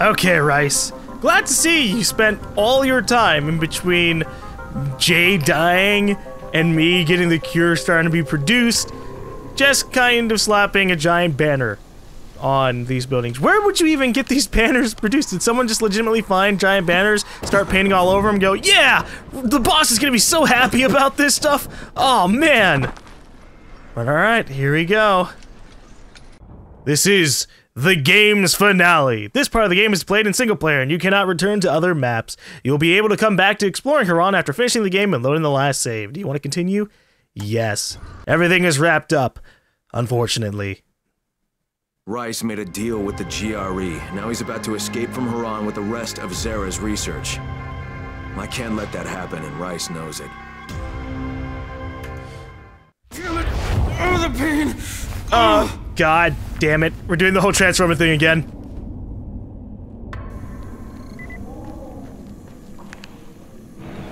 Okay, Rice. Glad to see you spent all your time in between Jay dying and me getting the cure starting to be produced, just kind of slapping a giant banner on these buildings. Where would you even get these banners produced? Did someone just legitimately find giant banners, start painting all over them, and go, yeah, the boss is gonna be so happy about this stuff? Oh, man. But alright, here we go. This is the game's finale. This part of the game is played in single player, and you cannot return to other maps. You'll be able to come back to exploring Haran after finishing the game and loading the last save. Do you want to continue? Yes. Everything is wrapped up, unfortunately. Rice made a deal with the GRE. Now he's about to escape from Haran with the rest of Zera's research. I can't let that happen, and Rice knows it. Damn it! Oh, the pain! Oh, god damn it. We're doing the whole Transformer thing again.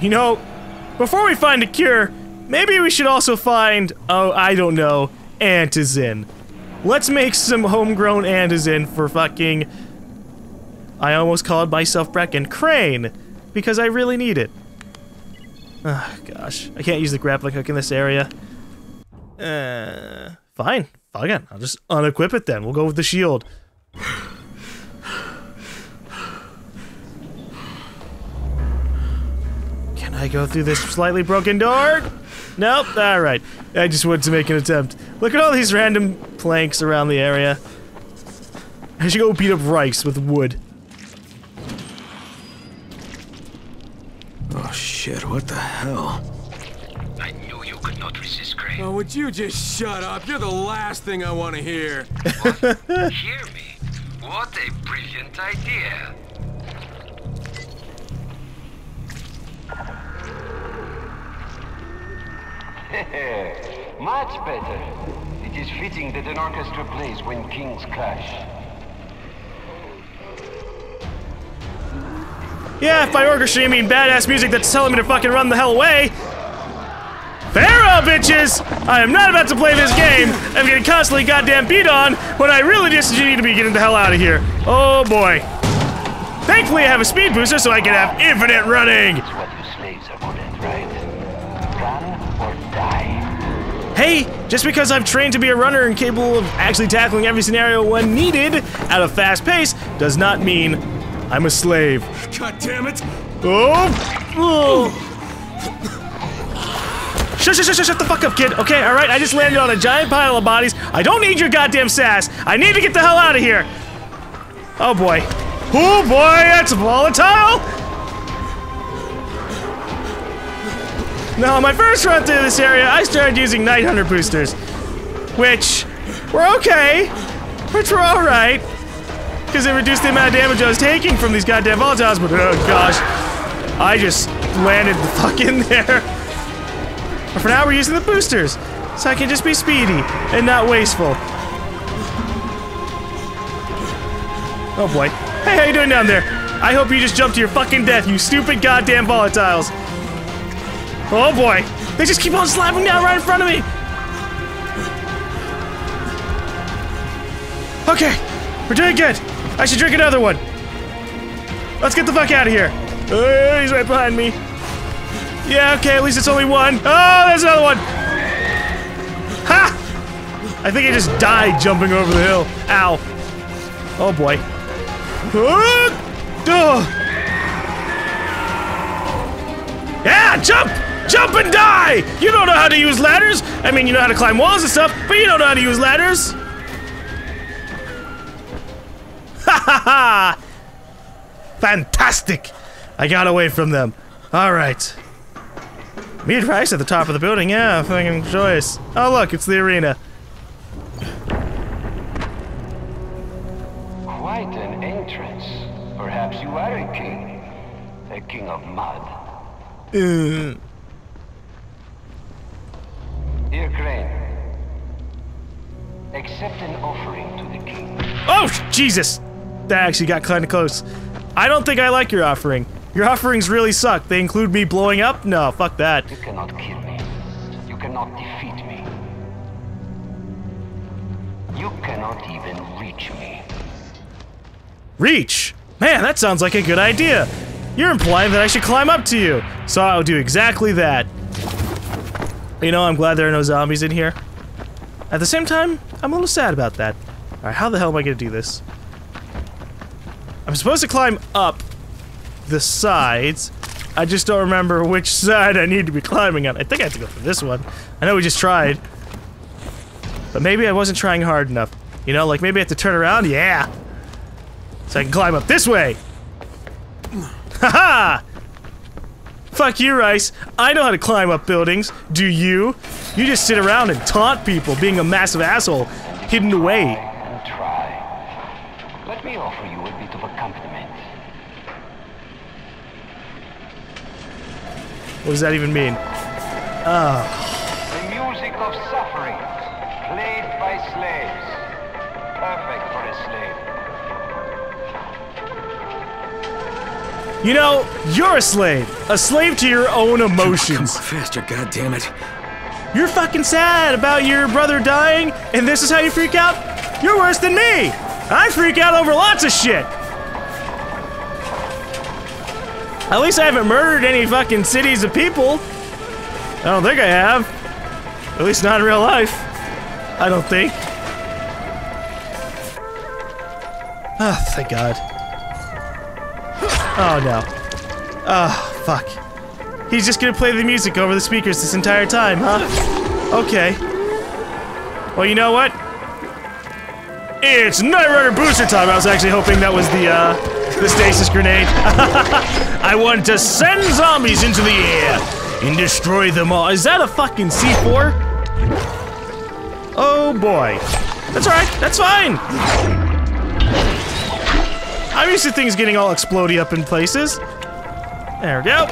You know, before we find a cure, maybe we should also find, oh, I don't know, antizin. Let's make some homegrown antizin for fucking... I almost called myself Brecken. Crane! Because I really need it. Oh, gosh. I can't use the grappling hook in this area. Fine. Fuck it. I'll just unequip it then. We'll go with the shield. Can I go through this slightly broken door? Nope. Alright. I just wanted to make an attempt. Look at all these random planks around the area. I should go beat up Rice with wood. Oh shit, what the hell? I knew you could not resist, Crane. Oh, would you just shut up? You're the last thing I want to hear. What? Hear me? What a brilliant idea. Much better. It is fitting that an orchestra plays when kings clash. Yeah, if by orchestra you mean badass music that's telling me to fucking run the hell away. Pharaoh, bitches! I am not about to play this game. I'm getting constantly goddamn beat on when I really just need to be getting the hell out of here. Oh boy. Thankfully I have a speed booster so I can have infinite running. It's what you slaves are good at, right? Run or die. Hey, just because I've trained to be a runner and capable of actually tackling every scenario when needed at a fast pace does not mean I'm a slave. God damn it! Oh! Shut the fuck up, kid. Okay, alright, I just landed on a giant pile of bodies. I don't need your goddamn sass. I need to get the hell out of here. Oh boy. Oh boy, that's volatile! Now, on my first run through this area, I started using Night Hunter boosters. Which were okay. Which were alright. Because it reduced the amount of damage I was taking from these goddamn volatiles, but oh gosh. I just landed the fuck in there. But for now, we're using the boosters. So I can just be speedy and not wasteful. Oh boy. Hey, how you doing down there? I hope you just jumped to your fucking death, you stupid goddamn volatiles. Oh boy. They just keep on slapping down right in front of me. Okay. We're doing good. I should drink another one. Let's get the fuck out of here. He's right behind me. Yeah, okay, at least it's only one. Oh, there's another one. Ha! I think I just died jumping over the hill. Ow. Oh boy. Yeah, jump! Jump and die! You don't know how to use ladders. I mean, you know how to climb walls and stuff, but you don't know how to use ladders. Ha ha ha! Fantastic! I got away from them. Alright. Meet Rice at the top of the building. Yeah, fucking choice. Oh look, it's the arena. Quite an entrance. Perhaps you are a king. A king of mud. Here, Crane. Accept an offering to the king. Oh, Jesus! That actually got kind of close. I don't think I like your offering. Your offerings really suck. They include me blowing up? No, fuck that. You cannot kill me. You cannot defeat me. You can cannot even reach me. Reach? Man, that sounds like a good idea. You're implying that I should climb up to you. So I'll do exactly that. You know, I'm glad there are no zombies in here. At the same time, I'm a little sad about that. Alright, how the hell am I gonna do this? I'm supposed to climb up the sides. I just don't remember which side I need to be climbing on. I think I have to go for this one. I know we just tried. But maybe I wasn't trying hard enough. You know, like maybe I have to turn around? Yeah! So I can climb up this way! Haha! Fuck you, Rice. I know how to climb up buildings. Do you? You just sit around and taunt people, being a massive asshole, hidden away. And try. Let me offer you a bit of accompaniment. What does that even mean? The music of suffering, played by slaves. Perfect for a slave. You know, you're a slave to your own emotions. Come faster, goddammit. You're fucking sad about your brother dying, and this is how you freak out? You're worse than me! I freak out over lots of shit! At least I haven't murdered any fucking cities of people. I don't think I have. At least not in real life. I don't think. Ah, oh, thank God. Oh no. Oh, fuck. He's just gonna play the music over the speakers this entire time, huh? Okay. Well, you know what? It's Knight Rider booster time! I was actually hoping that was the stasis grenade. I want to send zombies into the air and destroy them all. Is that a fucking C4? Oh boy. That's alright, that's fine! I'm used to things getting all explodey up in places. There we go.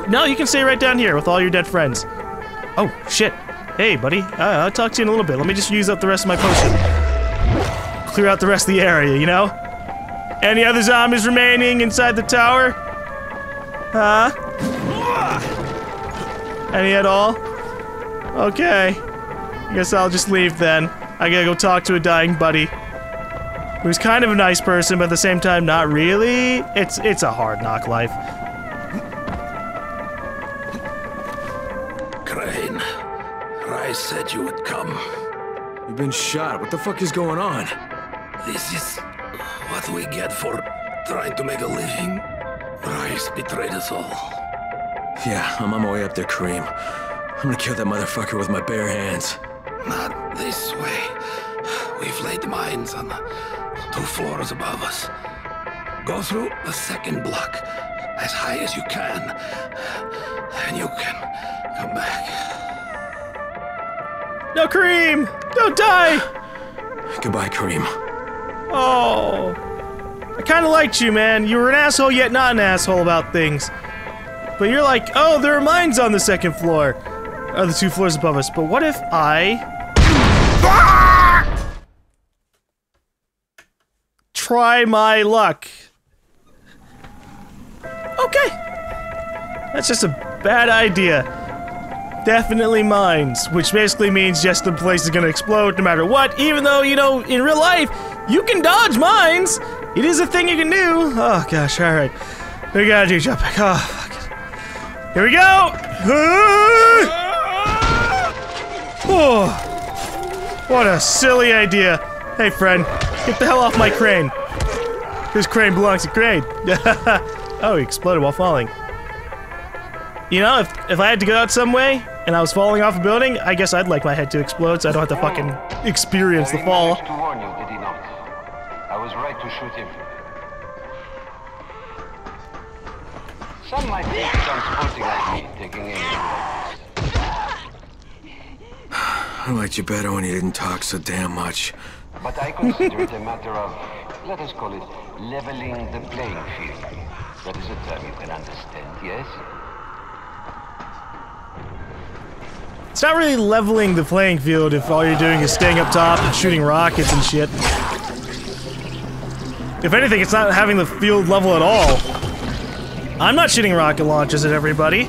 No, you can stay right down here with all your dead friends. Oh, shit. Hey, buddy. I'll talk to you in a little bit. Let me just use up the rest of my potion. Clear out the rest of the area, you know? Any other zombies remaining inside the tower? Huh? Any at all? Okay. I guess I'll just leave then. I gotta go talk to a dying buddy. Who's kind of a nice person, but at the same time, not really. It's a hard knock life. Crane, Rice said you would come. You've been shot. What the fuck is going on? This is what we get for trying to make a living. Rice betrayed us all. Yeah, I'm on my way up there, Kareem. I'm gonna kill that motherfucker with my bare hands. Not this way. We've laid mines on the 2 floors above us. Go through the second block as high as you can, and you can come back. No, Kareem! Don't die! Goodbye, Kareem. Oh. I kinda liked you, man. You were an asshole, yet not an asshole about things. But you're like, oh, there are mines on the second floor. Or the 2 floors above us. But what if I... try my luck? Okay. That's just a bad idea. Definitely mines, which basically means just the place is gonna explode no matter what, even though, you know, in real life, you can dodge mines! It is a thing you can do! Oh gosh, alright. We gotta do jump back. Oh, fuck it. Here we go! Oh, what a silly idea. Hey friend, get the hell off my crane. This crane belongs to Crane. Oh, he exploded while falling. You know, if I had to go out some way, and I was falling off a building, I guess I'd like my head to explode so I don't have to fucking experience the fall. To warn you, did he not? I was right to shoot him. Some might think transporting like me, taking aim. I liked you better when you didn't talk so damn much. But I consider it a matter of, let us call it, leveling the playing field. That is a term you can understand, yes? It's not really leveling the playing field if all you're doing is staying up top and shooting rockets and shit. If anything, it's not having the field level at all. I'm not shooting rocket launches at everybody.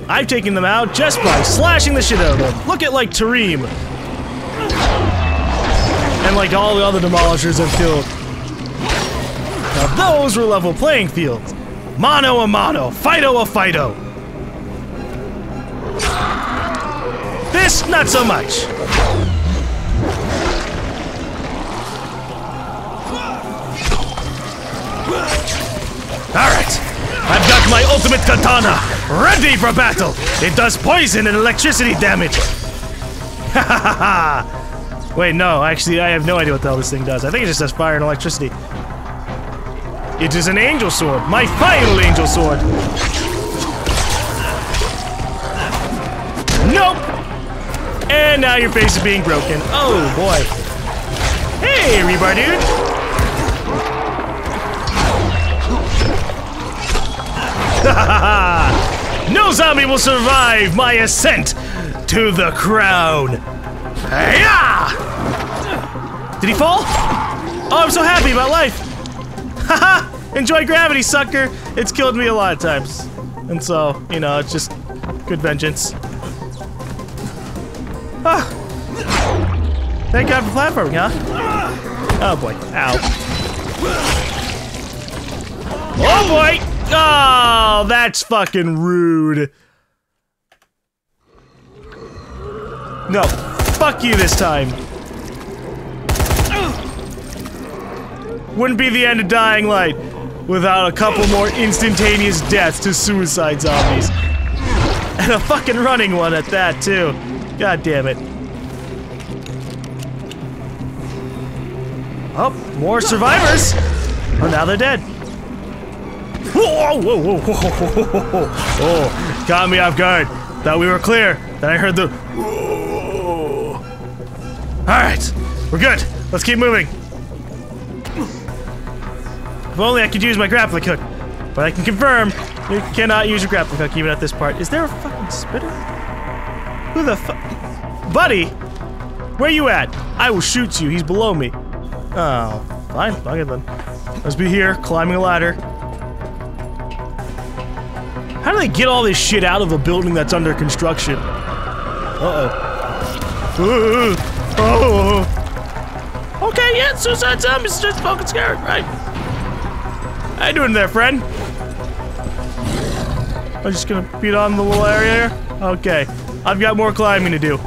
I've taken them out just by slashing the shit out of them. Look at, like, Tareem. And, like, all the other demolishers I've killed. Now, those were level playing fields. Mono a mono, fighto a fighto. This, not so much. Alright, I've got my ultimate katana, ready for battle! It does poison and electricity damage! Ha ha ha! Wait, no, actually, I have no idea what the hell this thing does. I think it just does fire and electricity. It is an angel sword, my final angel sword! Nope! And now your face is being broken. Oh boy. Hey, rebar dude! No zombie will survive my ascent to the crown. Hiya! Did he fall? Oh, I'm so happy about life. Haha! Enjoy gravity, sucker. It's killed me a lot of times, and so you know it's just good vengeance. Ah. Thank God for platforming, huh? Oh boy! Ow! Oh boy! Oh, that's fucking rude. No, fuck you this time. Wouldn't be the end of Dying Light without a couple more instantaneous deaths to suicide zombies. And a fucking running one at that, too. God damn it. Oh, more survivors! Oh, now they're dead. Whoa, whoa, whoa, whoa, whoa, whoa, whoa. Oh, caught me off guard. Thought we were clear. Then I heard the whoa. Alright, we're good. Let's keep moving. If only I could use my grappling hook. But I can confirm you cannot use your grappling hook even at this part. Is there a fucking spitter? Who the fuck? Buddy! Where you at? I will shoot you. He's below me. Oh, fine. Okay then. Let's be here, climbing a ladder. How do they get all this shit out of a building that's under construction? Uh-oh. Oh. Okay, yeah, suicide zombies just fucking scared, right? How you doing there, friend? I'm just gonna beat on the little area here? Okay. I've got more climbing to do.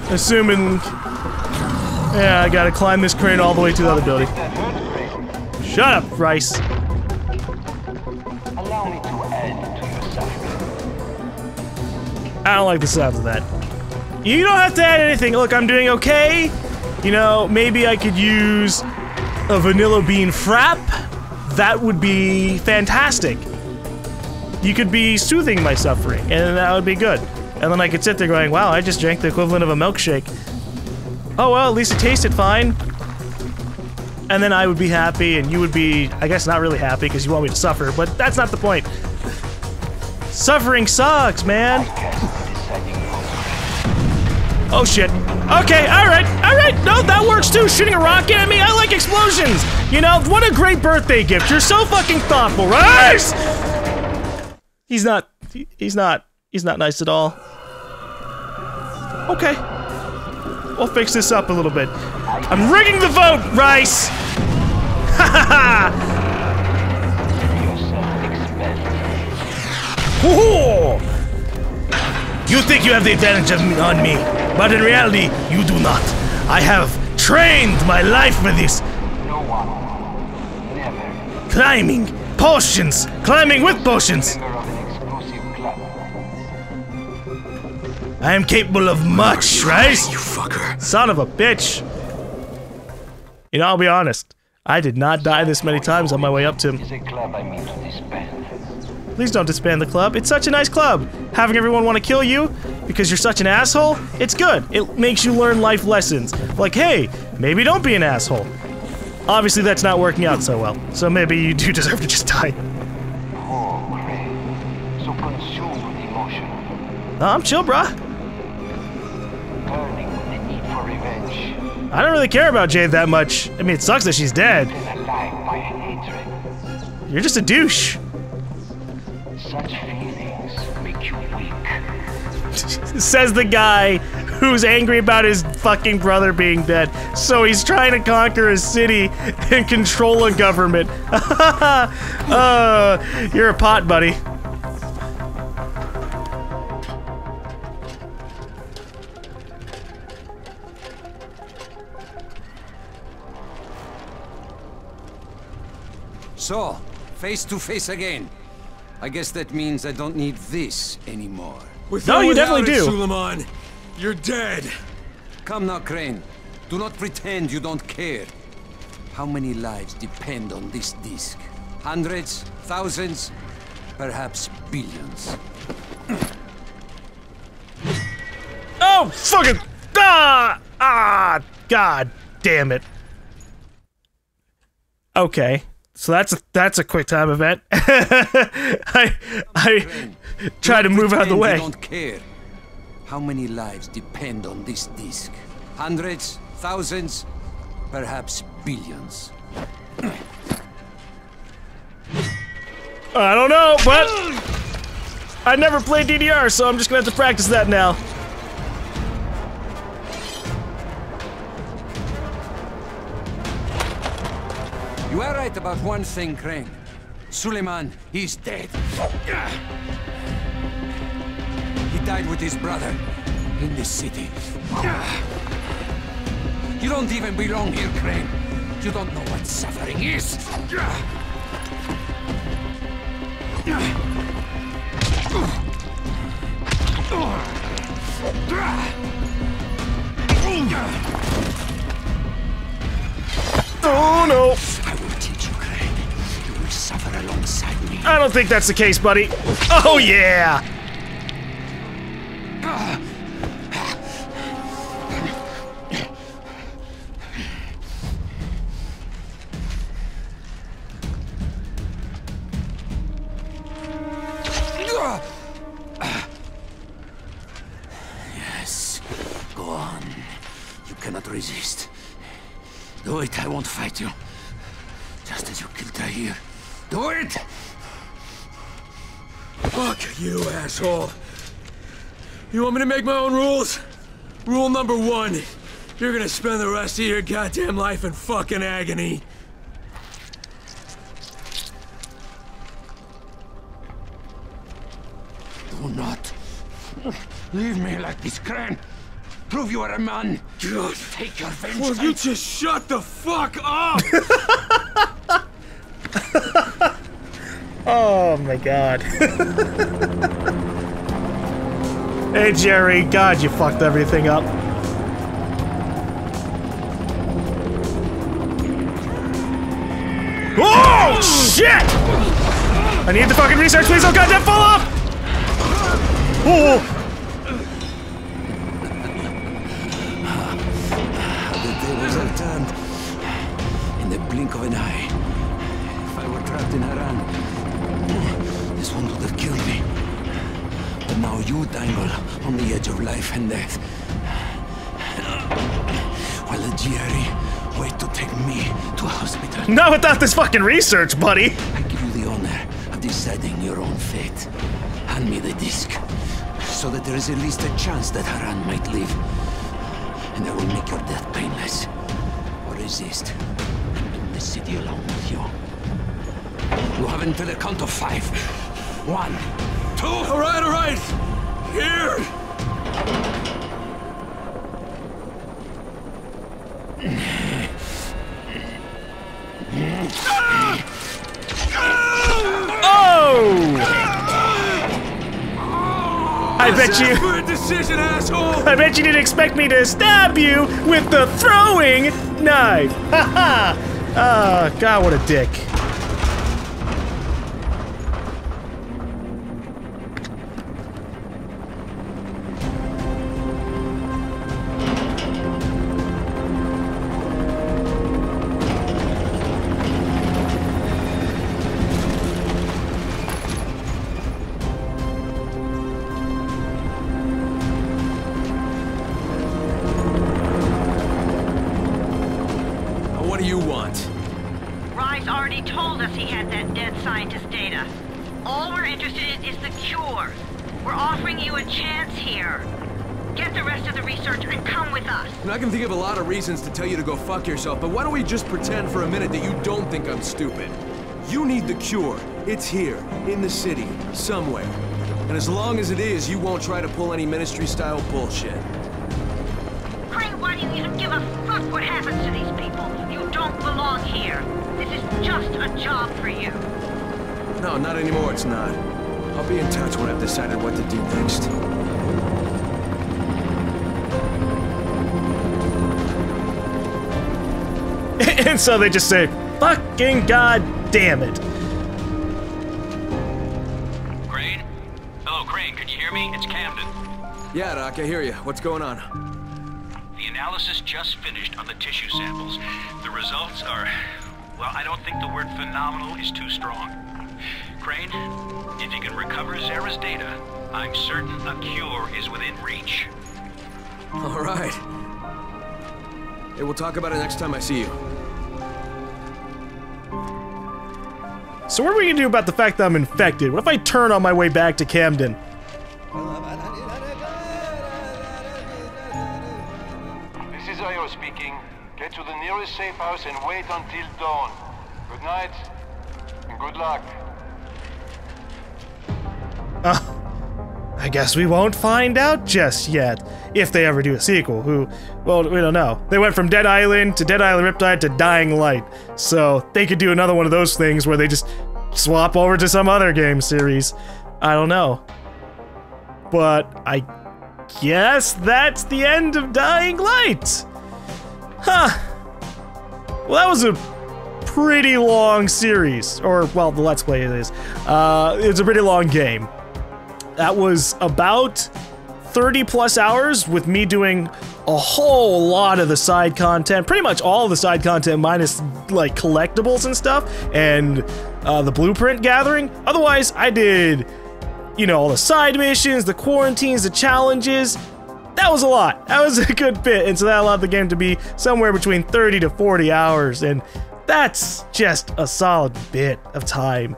Assuming... Yeah, I gotta climb this crane all the way to the other building. Shut up, Rice. Allow me to add to your suffering. I don't like the sound of that. You don't have to add anything. Look, I'm doing okay. You know, maybe I could use a vanilla bean frap. That would be fantastic. You could be soothing my suffering, and that would be good. And then I could sit there going, wow, I just drank the equivalent of a milkshake. Oh well, at least it tasted fine. And then I would be happy, and you would be, I guess, not really happy because you want me to suffer, but that's not the point. Suffering sucks, man. Oh shit. Okay, alright, no, that works too. Shooting a rocket at me, I like explosions. You know, what a great birthday gift. You're so fucking thoughtful, right? He's not nice at all. Okay. We'll fix this up a little bit. I'm rigging the vote, Rice! Ha ha ha! You think you have the advantage on me, but in reality, you do not. I have trained my life for this. No one. Never. Climbing, potions, climbing with potions. Member of an exclusive club. I am capable of much, Rice. You fucker. Son of a bitch. You know, I'll be honest. I did not die this many times on my way up to him. Is a club I mean to disband. Please don't disband the club. It's such a nice club. Having everyone want to kill you because you're such an asshole, it's good. It makes you learn life lessons. Like, hey, maybe don't be an asshole. Obviously, that's not working out so well. So maybe you do deserve to just die. Oh, Gray. So consumed with emotion. I'm chill, brah. Burning with the need for revenge. I don't really care about Jade that much. I mean, it sucks that she's dead. Then alive by hatred. You're just a douche. Such feelings make you weak. Says the guy who's angry about his fucking brother being dead. So he's trying to conquer a city and control a government. You're a pot, buddy. So, face to face again. I guess that means I don't need this anymore. No, you definitely do. Suleiman, you're dead. Come now, Crane. Do not pretend you don't care. How many lives depend on this disc? Hundreds? Thousands? Perhaps billions. Oh, fucking... God damn it. Okay. So that's a quick time event. I try to move out of the way. You don't care. How many lives depend on this disc? Hundreds? Thousands? Perhaps billions. I don't know, but I never played DDR, so I'm just gonna have to practice that now. You are right about one thing, Crane. Suleiman, he's dead. He died with his brother in this city. You don't even belong here, Crane. You don't know what suffering is. Oh no! I will teach you, Crane. You will suffer alongside me. I don't think that's the case, buddy. Oh yeah! Yes, go on. You cannot resist. Do it, I won't fight you. Just as you killed Tahir. Do it! Fuck you, asshole. You want me to make my own rules? Rule number 1. You're gonna spend the rest of your goddamn life in fucking agony. Do not leave me like this, Crane. Prove you are a man. God. Take your vengeance. Will you just shut the fuck up? Oh my god. Hey Jerry, God, you fucked everything up. Oh shit! I need the fucking research, please don't goddamn fall off! Oh! The tables are turned. In the blink of an eye. If I were trapped in Iran, this one would have killed me. But now you dangle on the edge of life and death. While the GRE wait to take me to a hospital. Not without this fucking research, buddy! I give you the honor of deciding your own fate. Hand me the disc, so that there is at least a chance that Haran might live. And I will make your death painless. Or resist. In the city along with you. You have until the count of 5. 1, 2... Alright. Here! I bet you. For a decision, asshole! I bet you didn't expect me to stab you with the throwing knife. Haha. Oh, God, what a dick. What do you want? Rise already told us he had that dead scientist data. All we're interested in is the cure. We're offering you a chance here. Get the rest of the research and come with us. And I can think of a lot of reasons to tell you to go fuck yourself, but why don't we just pretend for a minute that you don't think I'm stupid? You need the cure. It's here, in the city, somewhere. And as long as it is, you won't try to pull any ministry-style bullshit. Crane, why do you even give a fuck what happens to these people? You don't belong here. This is just a job for you. No, not anymore, it's not. I'll be in touch when I've decided what to do next. And so they just say, fucking goddamn it. Crane? Hello, Crane, can you hear me? It's Camden. Yeah, Doc, I hear you. What's going on? The analysis just finished on the tissue samples. The results are... well, I don't think the word phenomenal is too strong. Crane, if you can recover Zara's data, I'm certain a cure is within reach. All right. Hey, we'll talk about it next time I see you. So what are we gonna do about the fact that I'm infected? What if I turn on my way back to Camden? This is Io speaking. Get to the nearest safe house and wait until dawn. Good night, and good luck. I guess we won't find out just yet. If they ever do a sequel, well, we don't know. They went from Dead Island to Dead Island Riptide to Dying Light. So they could do another one of those things where they just swap over to some other game series. I don't know. But I guess that's the end of Dying Light. Huh. Well, that was a pretty long series. Or, well, the Let's Play it is. It's a pretty long game. That was about 30 plus hours with me doing a whole lot of the side content, pretty much all of the side content minus like collectibles and stuff, and the blueprint gathering. Otherwise, I did, you know, all the side missions, the quarantines, the challenges. That was a lot. That was a good bit, and so that allowed the game to be somewhere between 30 to 40 hours, and that's just a solid bit of time.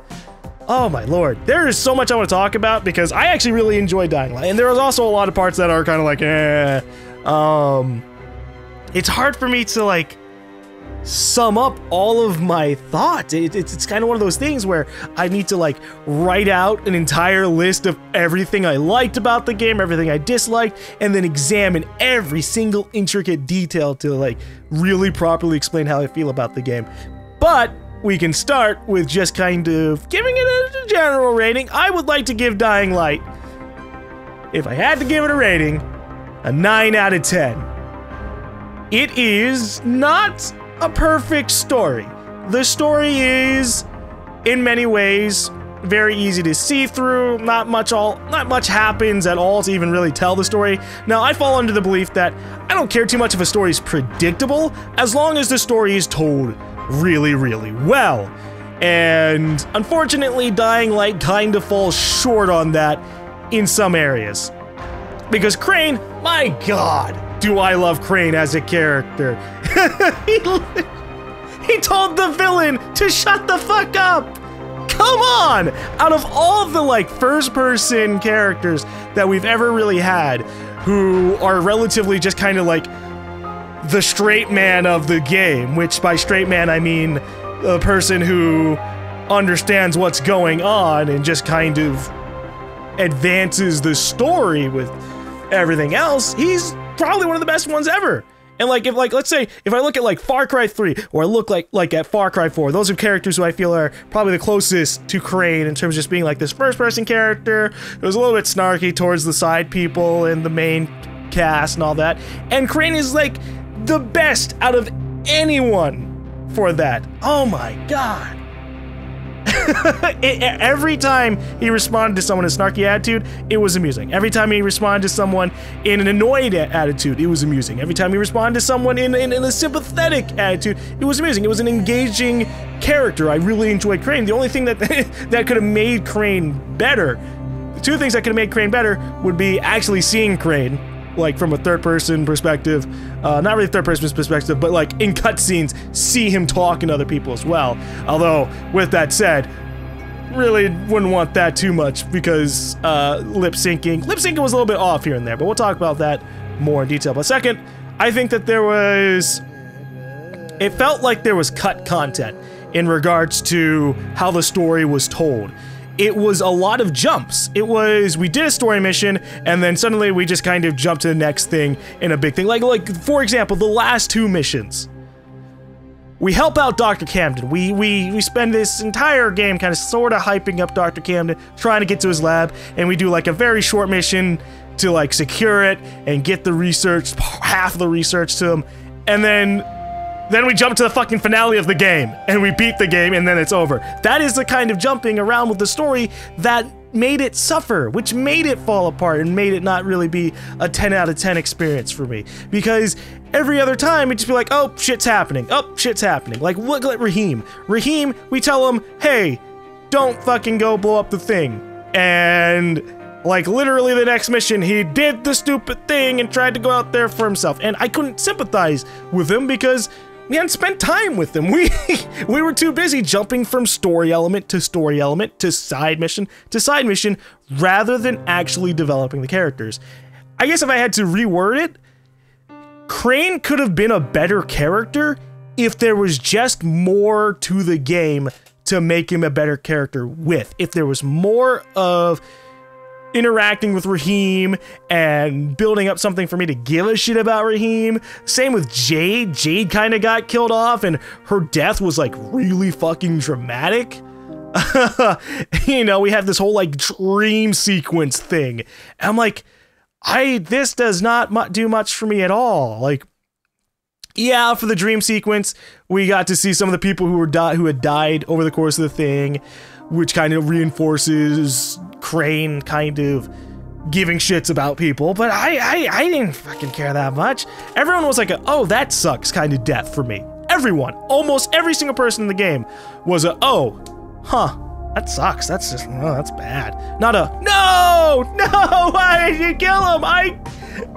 Oh my lord, there is so much I want to talk about because I actually really enjoyed Dying Light, and there was also a lot of parts that are kind of like, it's hard for me to like sum up all of my thoughts. It's kind of one of those things where I need to like write out an entire list of everything I liked about the game, everything I disliked, and then examine every single intricate detail to like really properly explain how I feel about the game. But we can start with just kind of giving it a general rating. I would like to give Dying Light, if I had to give it a rating, a 9 out of 10. It is not a perfect story. The story is, in many ways, very easy to see through. Not much happens at all to even really tell the story. Now, I fall under the belief that I don't care too much if a story is predictable, as long as the story is told really, really well. And unfortunately, Dying Light kind of falls short on that in some areas. Because Crane, my god, do I love Crane as a character. He told the villain to shut the fuck up! Come on! Out of all the like first-person characters that we've ever really had, who are relatively just kind of like the straight man of the game, which by straight man I mean a person who understands what's going on and just kind of advances the story with everything else, he's probably one of the best ones ever. And like, let's say, if I look at like Far Cry 3, or I look like at Far Cry 4, those are characters who I feel are probably the closest to Crane in terms of just being like this first-person character. It was a little bit snarky towards the side people and the main cast and all that. And Crane is like the best out of anyone for that. Oh my god. Every time he responded to someone in a snarky attitude, it was amusing. Every time he responded to someone in an annoyed attitude, it was amusing. Every time he responded to someone in a sympathetic attitude, it was amusing. It was an engaging character. I really enjoyed Crane. The only thing that that could have made Crane better, the two things that could have made Crane better would be actually seeing Crane, like from a third-person perspective, not really third-person perspective, but like in cutscenes, see him talking to other people as well. Although, with that said, really wouldn't want that too much because lip syncing was a little bit off here and there, but we'll talk about that more in detail. But second, I think that it felt like there was cut content in regards to how the story was told. It was a lot of jumps. It was, we did a story mission, and then suddenly we just kind of jumped to the next thing in a big thing. Like for example, the last 2 missions. We help out Dr. Camden. We spend this entire game kind of sort of hyping up Dr. Camden, trying to get to his lab, and we do like a very short mission to like secure it and get the research, half the research to him, and then we jump to the fucking finale of the game, and we beat the game, and then it's over. That is the kind of jumping around with the story that made it suffer, which made it fall apart and made it not really be a 10 out of 10 experience for me. Because every other time, it'd just be like, oh, shit's happening. Oh, shit's happening. Like, look at Raheem. Raheem, we tell him, hey, don't fucking go blow up the thing. And like, literally the next mission, he did the stupid thing and tried to go out there for himself. And I couldn't sympathize with him because we hadn't spent time with him. We were too busy jumping from story element to side mission to side mission rather than actually developing the characters. I guess if I had to reword it, Crane could have been a better character if there was just more to the game to make him a better character with. If there was more of interacting with Raheem and building up something for me to give a shit about Raheem. Same with Jade. Jade kind of got killed off and her death was like really fucking dramatic. You know, we have this whole like dream sequence thing. And I'm like, this does not do much for me at all. Like, yeah, for the dream sequence, we got to see some of the people who had died over the course of the thing, which kind of reinforces Crane kind of giving shits about people, but I didn't fucking care that much. Everyone was like, oh, that sucks kind of death for me. Everyone, almost every single person in the game was a, oh, huh, that sucks. That's just, oh, that's bad. Not a, no, why did you kill him?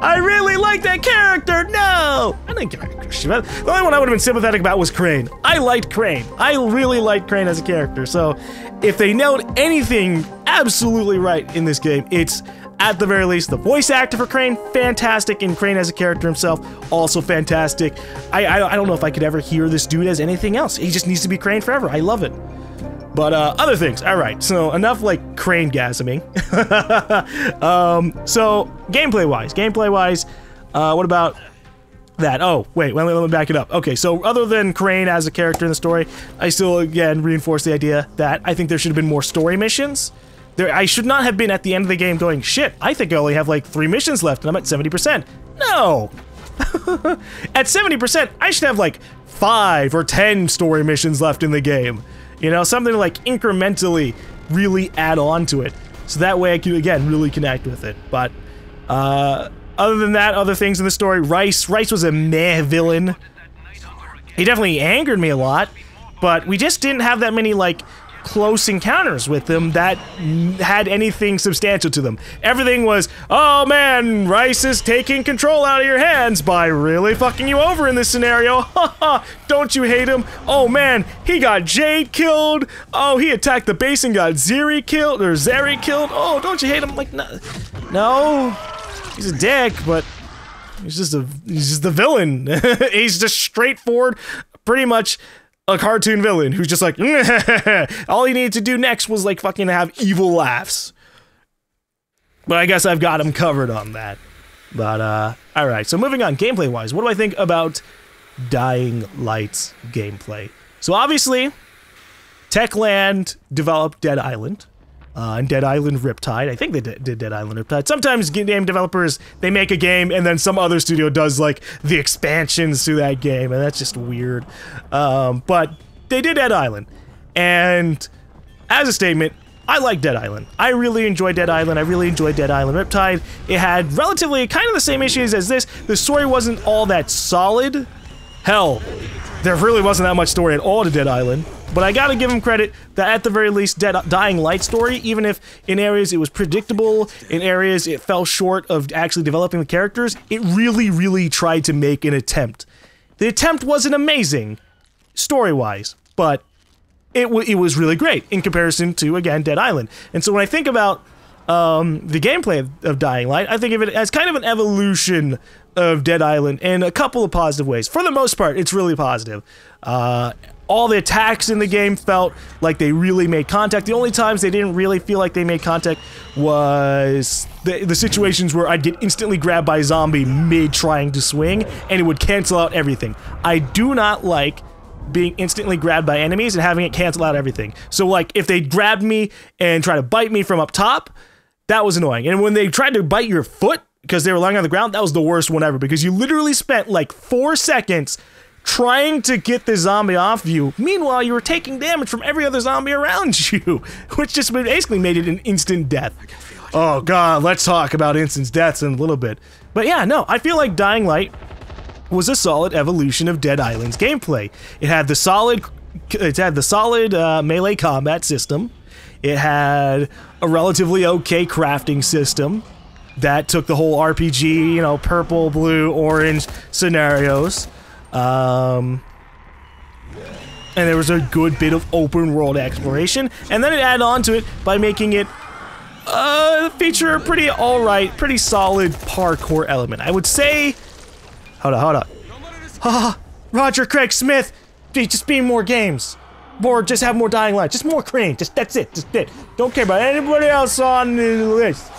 I really like that character. No, I didn't give a shit about it. The only one I would have been sympathetic about was Crane. I liked Crane. I really liked Crane as a character. So if they nailed anything absolutely right in this game, it's at the very least the voice actor for Crane, fantastic, and Crane as a character himself, also fantastic. I don't know if I could ever hear this dude as anything else. He just needs to be Crane forever. I love it. But other things, all right, so enough like Crane-gasming. So gameplay-wise, what about that? Oh, wait, let me back it up. Okay, so other than Crane as a character in the story, I still, again, reinforce the idea that I think there should have been more story missions. I should not have been at the end of the game going, shit, I think I only have like 3 missions left and I'm at 70%. No! At 70%, I should have like 5 or 10 story missions left in the game. You know, something to like incrementally really add on to it. So that way I can, again, really connect with it. But, other than that, other things in the story, Rice was a meh villain. He definitely angered me a lot, but we just didn't have that many, like, close encounters with him that had anything substantial to them. Everything was, oh man, Rice is taking control out of your hands by really fucking you over in this scenario. Haha, don't you hate him? Oh man, he got Jade killed. Oh, he attacked the base and got Zeri killed. Oh, don't you hate him? Like, no, he's a dick, but he's just the villain. He's just straightforward, pretty much a cartoon villain who's just like, all he needed to do next was like fucking have evil laughs. But I guess I've got him covered on that. But, alright, so moving on, gameplay-wise, what do I think about Dying Light's gameplay? So obviously, Techland developed Dead Island, and Dead Island Riptide. I think they did Dead Island Riptide. Sometimes game developers, they make a game and then some other studio does like the expansions to that game, and that's just weird. But they did Dead Island. And as a statement, I like Dead Island. I really enjoyed Dead Island. I really enjoyed Dead Island Riptide. It had relatively kind of the same issues as this. The story wasn't all that solid. Hell, there really wasn't that much story at all to Dead Island. But I gotta give him credit that at the very least, Dying Light story, even if in areas it was predictable, in areas it fell short of actually developing the characters, it really, really tried to make an attempt. The attempt wasn't amazing, story-wise, but it was really great in comparison to, again, Dead Island. And so when I think about the gameplay of Dying Light, I think of it as kind of an evolution of Dead Island in a couple of positive ways. For the most part, it's really positive. All the attacks in the game felt like they really made contact. The only times they didn't really feel like they made contact was the situations where I'd get instantly grabbed by a zombie mid trying to swing, and it would cancel out everything. I do not like being instantly grabbed by enemies and having it cancel out everything. So like if they grabbed me and try to bite me from up top, that was annoying. And when they tried to bite your foot because they were lying on the ground, that was the worst one ever, because you literally spent like 4 seconds trying to get the zombie off you. Meanwhile, you were taking damage from every other zombie around you, which just basically made it an instant death. Oh god, let's talk about instant deaths in a little bit. But yeah, no, I feel like Dying Light was a solid evolution of Dead Island's gameplay. It had the solid melee combat system. It had a relatively okay crafting system that took the whole RPG, you know, purple, blue, orange scenarios. And there was a good bit of open world exploration, and then it added on to it by making it feature a pretty alright, pretty solid parkour element. I would say, hold on. Roger Craig Smith, just be more games. Just have more Dying Light, just more Crane, that's it, just it. Don't care about anybody else on the list.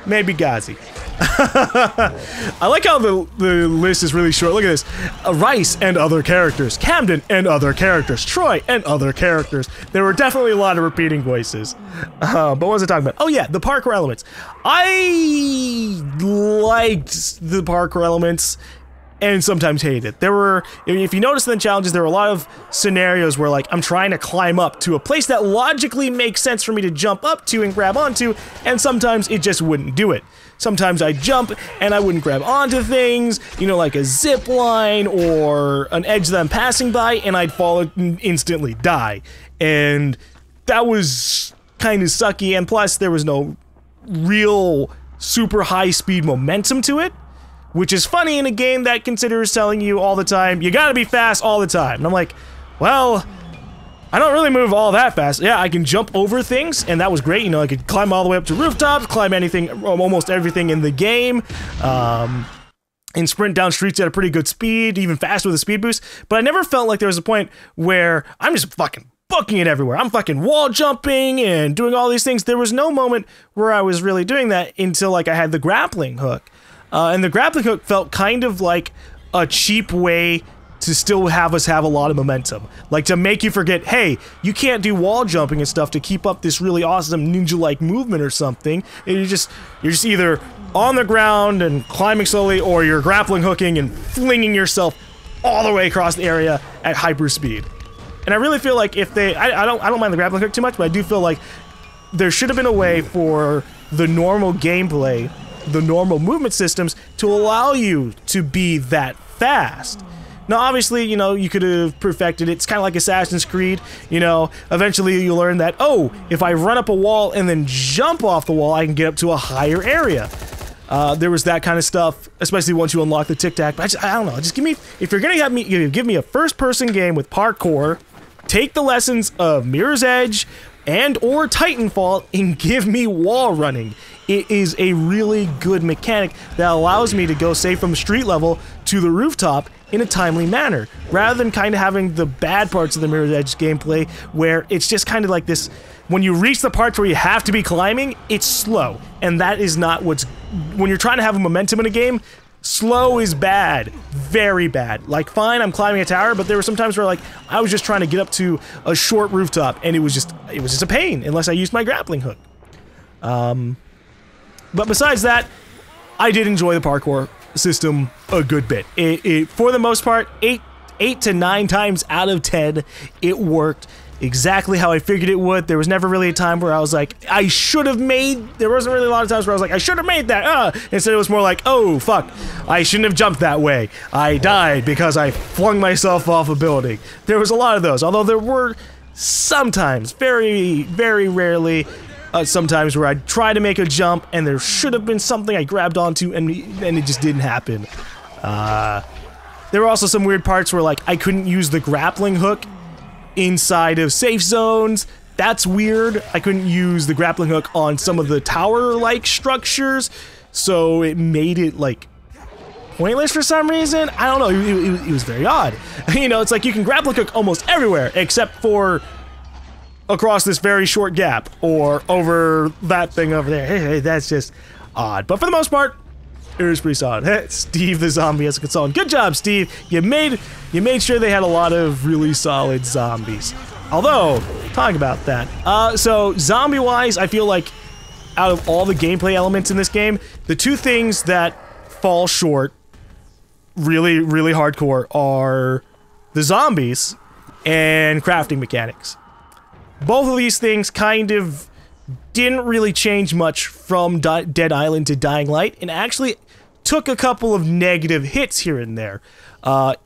Maybe Ghazi. I like how the list is really short. Look at this. Rice and other characters. Camden and other characters. Troy and other characters. There were definitely a lot of repeating voices. But what was I talking about? Oh yeah, the parkour elements. I liked the parkour elements and sometimes hated it. There were, if you notice in the challenges, there were a lot of scenarios where like I'm trying to climb up to a place that logically makes sense for me to jump up to and grab onto, and sometimes it just wouldn't do it. Sometimes I'd jump and I wouldn't grab onto things, you know, like a zip line or an edge that I'm passing by, and I'd fall and instantly die. And that was kind of sucky, and plus there was no real super high speed momentum to it, which is funny in a game that considers telling you all the time, you gotta be fast all the time. And I'm like, well, I don't really move all that fast. Yeah, I can jump over things, and that was great. You know, I could climb all the way up to rooftops, climb anything, almost everything in the game, and sprint down streets at a pretty good speed, even faster with a speed boost. But I never felt like there was a point where I'm just fucking booking it everywhere. I'm fucking wall jumping and doing all these things. There was no moment where I was really doing that until like I had the grappling hook. And the grappling hook felt kind of like a cheap way to still have us have a lot of momentum. Like to make you forget, hey, you can't do wall jumping and stuff to keep up this really awesome ninja-like movement or something. And you're just either on the ground and climbing slowly, or you're grappling hooking and flinging yourself all the way across the area at hyper speed. And I really feel like if they, I don't mind the grappling hook too much, but I do feel like there should have been a way for the normal gameplay, the normal movement systems, to allow you to be that fast. Now, obviously, you know, you could have perfected it. It's kind of like Assassin's Creed, you know, eventually you learn that, oh, if I run up a wall and then jump off the wall, I can get up to a higher area. There was that kind of stuff, especially once you unlock the tic-tac. But I don't know, just give me, if you're gonna have me, give me a first-person game with parkour, take the lessons of Mirror's Edge and or Titanfall and give me wall running. It is a really good mechanic that allows me to go, say, from street level to the rooftop in a timely manner, rather than kind of having the bad parts of the Mirror's Edge gameplay where it's just kind of like this, when you reach the parts where you have to be climbing, it's slow, and that is not what's, when you're trying to have a momentum in a game, slow is bad, very bad. Like, fine, I'm climbing a tower, but there were some times where like I was just trying to get up to a short rooftop, and it was just a pain unless I used my grappling hook. But besides that, I did enjoy the parkour system a good bit. It for the most part, 8 to 9 times out of 10, it worked exactly how I figured it would. There was never really a time where I was like, I should have made, there wasn't really a lot of times where I was like, I should have made that, Instead it was more like, oh, fuck, I shouldn't have jumped that way. I died because I flung myself off a building. There was a lot of those, although there were sometimes, very, very rarely, sometimes where I'd try to make a jump and there should have been something I grabbed onto and it just didn't happen. There were also some weird parts where like I couldn't use the grappling hook inside of safe zones. That's weird. I couldn't use the grappling hook on some of the tower-like structures, so it made it, like, pointless for some reason. I don't know. It was very odd. You know, it's like you can grappling hook almost everywhere except for across this very short gap or over that thing over there. Hey, that's just odd. But for the most part, it was pretty solid. Hey, Steve the zombie as a consultant. Good job, Steve. You made sure they had a lot of really solid zombies. Although, talking about that, so zombie-wise, I feel like out of all the gameplay elements in this game, the two things that fall short really, really hardcore are the zombies and crafting mechanics. Both of these things kind of didn't really change much from Dead Island to Dying Light, and actually took a couple of negative hits here and there.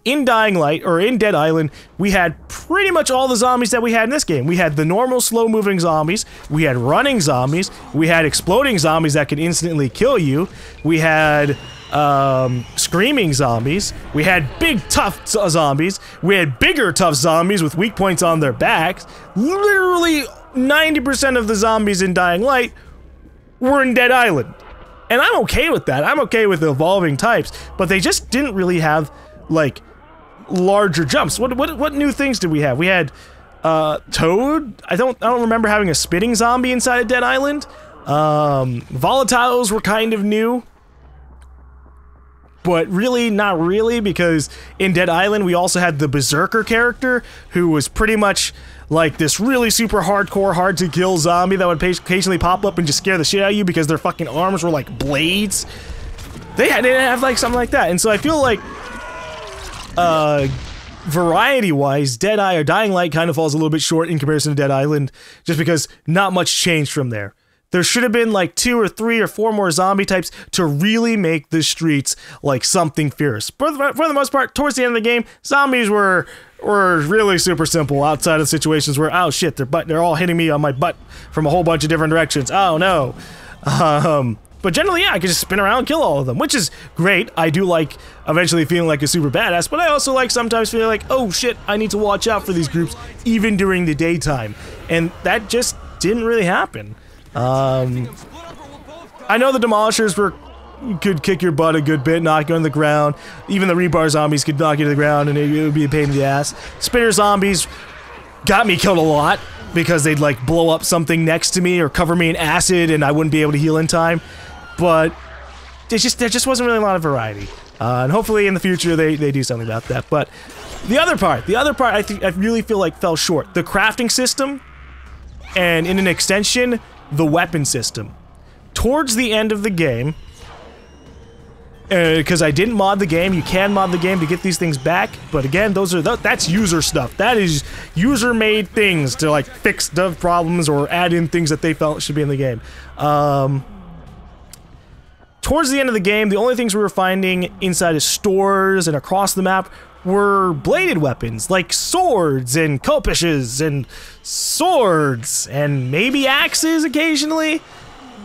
In Dying Light, or in Dead Island, we had pretty much all the zombies that we had in this game. We had the normal slow-moving zombies, we had running zombies, we had exploding zombies that could instantly kill you, we had screaming zombies, we had big tough zombies, we had bigger tough zombies with weak points on their backs. Literally 90% of the zombies in Dying Light were in Dead Island. And I'm okay with that. I'm okay with evolving types, but they just didn't really have, like, larger jumps. What new things did we have? We had Toad. I don't remember having a spitting zombie inside of Dead Island. Volatiles were kind of new, but really not really, because in Dead Island we also had the Berserker character, who was pretty much like this really super hardcore, hard to kill zombie that would occasionally pop up and just scare the shit out of you because their fucking arms were like blades. They didn't have like something like that, and so I feel like variety-wise, Dying Light kind of falls a little bit short in comparison to Dead Island, just because not much changed from there. There should have been like 2 or 3 or 4 more zombie types to really make the streets like something fierce. For the most part, towards the end of the game, zombies were really super simple outside of situations where, oh shit, they're all hitting me on my butt from a whole bunch of different directions. Oh no. But generally, yeah, I can just spin around and kill all of them, which is great. I do like eventually feeling like a super badass, but I also like sometimes feeling like, oh shit, I need to watch out for these groups even during the daytime. And that just didn't really happen. I know the Demolishers could kick your butt a good bit, knock you on the ground. Even the rebar zombies could knock you to the ground, and it would be a pain in the ass. Spinner zombies got me killed a lot because they'd like blow up something next to me or cover me in acid, and I wouldn't be able to heal in time. But there just wasn't really a lot of variety. And hopefully in the future they do something about that. But the other part I really feel like fell short. The crafting system, and in an extension, the weapon system. Towards the end of the game, because I didn't mod the game, you can mod the game to get these things back, but again, that's user stuff. That is user-made things to like fix the problems or add in things that they felt should be in the game. Towards the end of the game, the only things we were finding inside of stores and across the map were bladed weapons, like swords and koppishes and swords and maybe axes occasionally,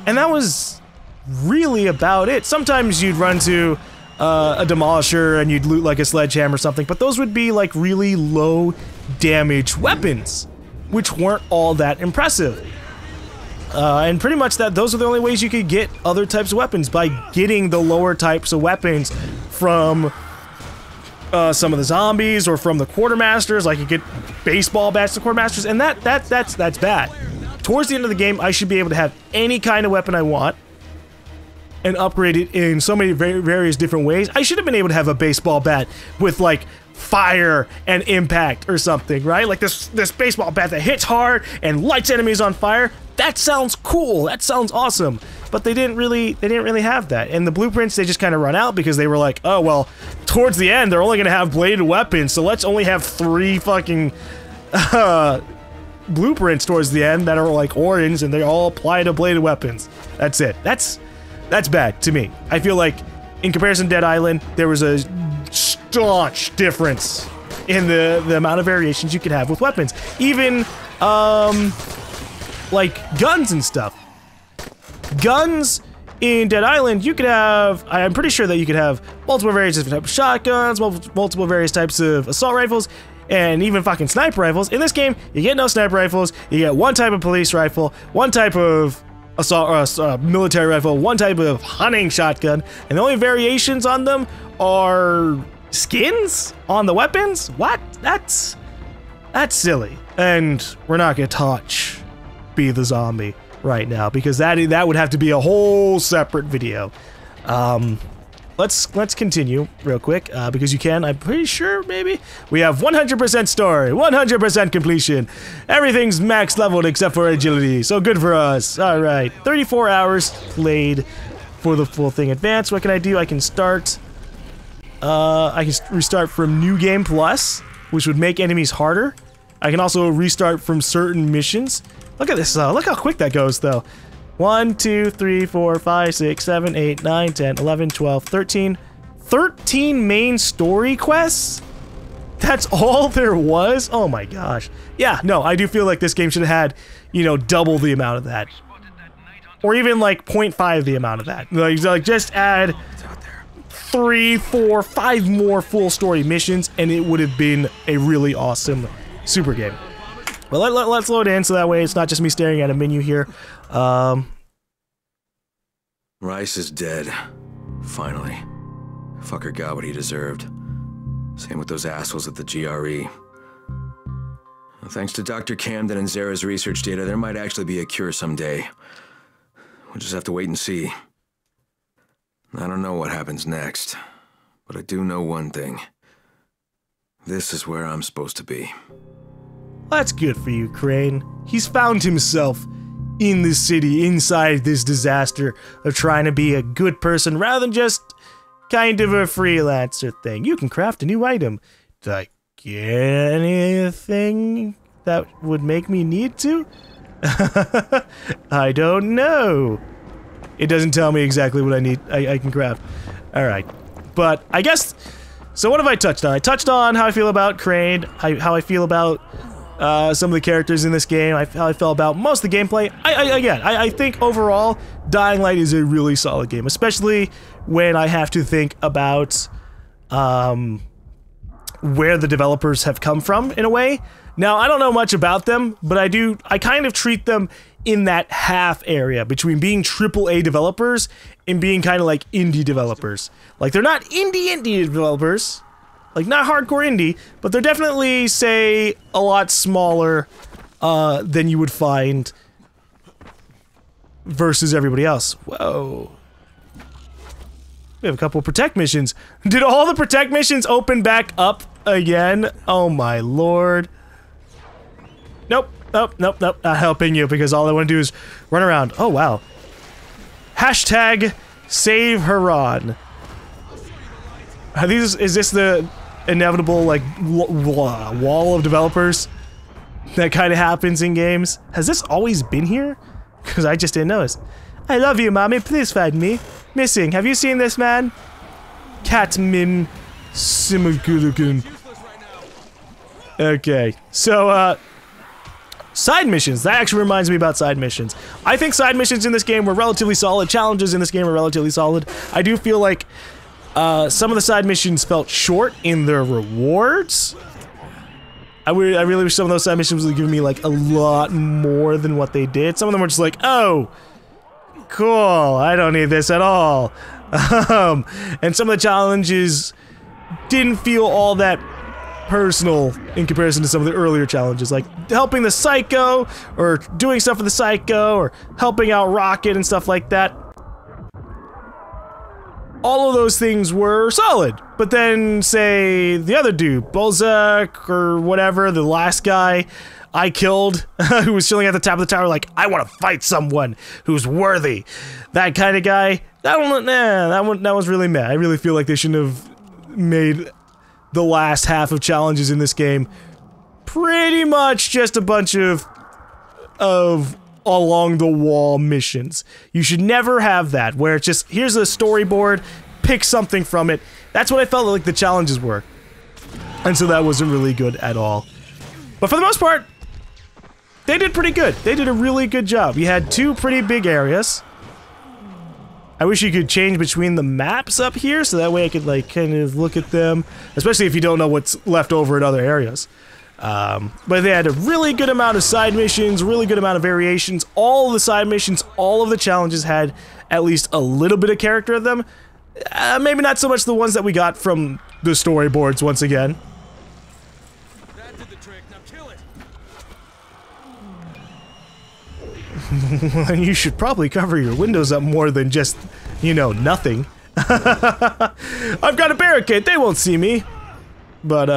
and that was really about it. Sometimes you'd run to a demolisher and you'd loot like a sledgehammer or something, but those would be like really low damage weapons, which weren't all that impressive. And pretty much those are the only ways you could get other types of weapons, by getting the lower types of weapons from some of the zombies or from the quartermasters. Like you get baseball bats to quartermasters, and that's bad. Towards the end of the game, I should be able to have any kind of weapon I want and upgrade it in so many various different ways. I should have been able to have a baseball bat with like fire and impact or something, right? Like this baseball bat that hits hard and lights enemies on fire. That sounds cool. That sounds awesome. But they didn't really have that. And the blueprints, they just kind of run out because they were like, oh well, towards the end they're only gonna have bladed weapons, so let's only have 3 fucking blueprints towards the end that are like orange, and they all apply to bladed weapons. That's it. That's bad to me. I feel like in comparison to Dead Island, there was a staunch difference in the amount of variations you could have with weapons. Even like guns and stuff. Guns in Dead Island, you could have, I'm pretty sure that you could have multiple various different types of shotguns, multiple various types of assault rifles. and even fucking sniper rifles. In this game, you get no sniper rifles. You get one type of police rifle, one type of assault military rifle, one type of hunting shotgun, and the only variations on them are skins on the weapons. What? That's silly. And we're not gonna touch Be the Zombie right now because that would have to be a whole separate video. Let's continue real quick because you can. I'm pretty sure maybe we have 100% story, 100% completion. Everything's max leveled except for agility, so good for us. All right, 34 hours played for the full thing. Advanced. What can I do? I can start. I can restart from New Game Plus, which would make enemies harder. I can also restart from certain missions. Look at this. Look how quick that goes, though. 1, 2, 3, 4, 5, 6, 7, 8, 9, 10, 11, 12, 13. 13 main story quests? That's all there was? Oh my gosh. Yeah, no, I do feel like this game should have had, you know, double the amount of that. Or even like 0.5 the amount of that. Like just add 3, 4, 5 more full story missions and it would have been a really awesome super game. Well, let's load in so that way it's not just me staring at a menu here. Rice is dead. Finally. Fucker got what he deserved. Same with those assholes at the GRE. Thanks to Dr. Camden and Zara's research data, there might actually be a cure someday. We'll just have to wait and see. I don't know what happens next, but I do know one thing. This is where I'm supposed to be. That's good for you, Crane. He's found himself in this city, inside this disaster of trying to be a good person rather than just kind of a freelancer thing. You can craft a new item. Like anything that would make me need to? I don't know. It doesn't tell me exactly what I need. I can craft. Alright. But I guess... So what have I touched on? I touched on how I feel about Crane, how I feel about some of the characters in this game, how I felt about most of the gameplay. I think overall, Dying Light is a really solid game, especially when I have to think about where the developers have come from, in a way. Now, I don't know much about them, but I kind of treat them in that half area between being AAA developers and being kind of like indie developers. Like, they're not indie developers, like not hardcore indie, but they're definitely, say, a lot smaller than you would find versus everybody else. Whoa. We have a couple of protect missions. Did all the protect missions open back up again? Oh my lord. Nope. Nope, nope, nope, not helping you because all I want to do is run around. Oh, wow. Hashtag save Haran. Is this the inevitable, like, wall of developers that kind of happens in games? Has this always been here? Because I just didn't notice. I love you, mommy. Please find me. Missing. Have you seen this man? Catmin Simagulugun. Okay, so, side missions. That actually reminds me about side missions. I think side missions in this game were relatively solid. Challenges in this game were relatively solid. I do feel like some of the side missions felt short in their rewards. I really wish some of those side missions would give me like a lot more than what they did. Some of them were just like, oh, cool, I don't need this at all. And some of the challenges didn't feel all that personal in comparison to some of the earlier challenges, like helping the Psycho, or doing stuff for the Psycho, or helping out Rocket and stuff like that. All of those things were solid, but then, say, the other dude, Bolzak, or whatever, the last guy I killed, who was chilling at the top of the tower like, I want to fight someone who's worthy. That kind of guy, that was really meh. I really feel like they shouldn't have made the last half of challenges in this game pretty much just a bunch of along the wall missions. You should never have that where it's just, here's a storyboard, pick something from it. That's what I felt like the challenges were. And so that wasn't really good at all. But for the most part, they did pretty good. They did a really good job. You had two pretty big areas. I wish you could change between the maps up here, so that way I could, like, kind of look at them, especially if you don't know what's left over in other areas. But they had a really good amount of side missions, really good amount of variations. All of the side missions, all of the challenges had at least a little bit of character in them. Maybe not so much the ones that we got from the storyboards once again. That did the trick. Now kill it. You should probably cover your windows up more than just, you know, nothing. I've got a barricade, they won't see me. But,